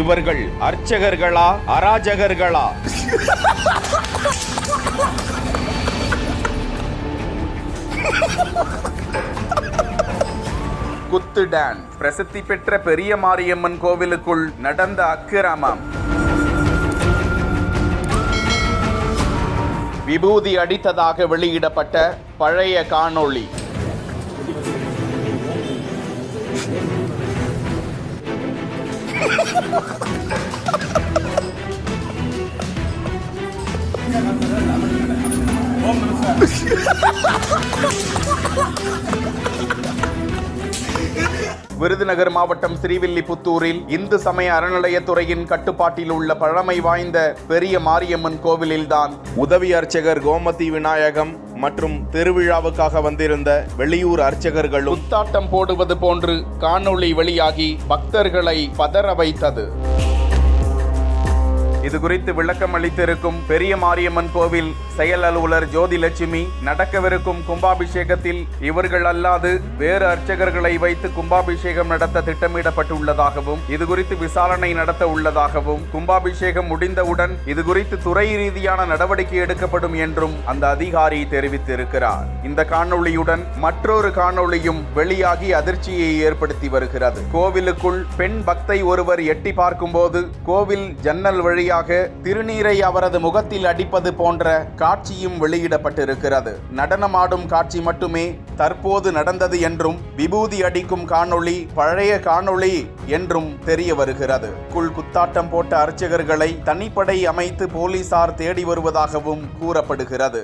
இவர்கள் அர்ச்சகர்களா அராஜகர்களா? குத்து டான்ஸ் பிரசித்தி பெற்ற பெரிய மாரியம்மன் கோவிலுக்குள் நடந்த அக்கிரமம். விபூதி அடித்ததாக வெளியிடப்பட்ட பழைய காணொளி. விருதுநகர் மாவட்டம் ஸ்ரீவில்லிபுத்தூரில் இந்து சமய அறநிலையத்துறையின் கட்டுப்பாட்டில் உள்ள பழமை வாய்ந்த பெரிய மாரியம்மன் கோவிலில்தான் உதவி அர்ச்சகர் கோமதி விநாயகம் மற்றும் திருவிழாவுக்காக வந்திருந்த வெளியூர் அர்ச்சகர்கள் குத்தாட்டம் போடுவது போன்று காணொளி வெளியாகி பக்தர்களை பதற வைத்தது. இது குறித்து விளக்கம் அளித்திருக்கும் பெரிய மாரியம்மன் கோவில் செயல் அலுவலர் ஜோதிலட்சுமி, நடக்கவிருக்கும் கும்பாபிஷேகத்தில் இவர்கள் அல்லாது வேறு அர்ச்சகர்களை வைத்து கும்பாபிஷேகம் நடத்த திட்டமிடப்பட்டுள்ளதாகவும் இது குறித்து விசாரணை நடத்த உள்ளதாகவும் கும்பாபிஷேகம் முடிந்தவுடன் இது குறித்து துறை ரீதியான நடவடிக்கை எடுக்கப்படும் என்றும் அந்த அதிகாரி தெரிவித்திருக்கிறார். இந்த காணொளியுடன் மற்றொரு காணொளியும் வெளியாகி அதிர்ச்சியை ஏற்படுத்தி வருகிறது. கோவிலுக்குள் பெண் பக்தை ஒருவர் எட்டி பார்க்கும்போது கோவில் ஜன்னல் வழியாக திருநீரை அவரது முகத்தில் அடிப்பது போன்ற காட்சியும் வெளியிடப்பட்டிருக்கிறது. நடனமாடும் காட்சி மட்டுமே தற்போது நடந்தது என்றும் விபூதி அடிக்கும் காணொளி பழைய காணொளி என்றும் தெரிய வருகிறது. குத்தாட்டம் போட்ட அர்ச்சகர்களை தனிப்படை அமைத்து போலீசார் தேடி வருவதாகவும் கூறப்படுகிறது.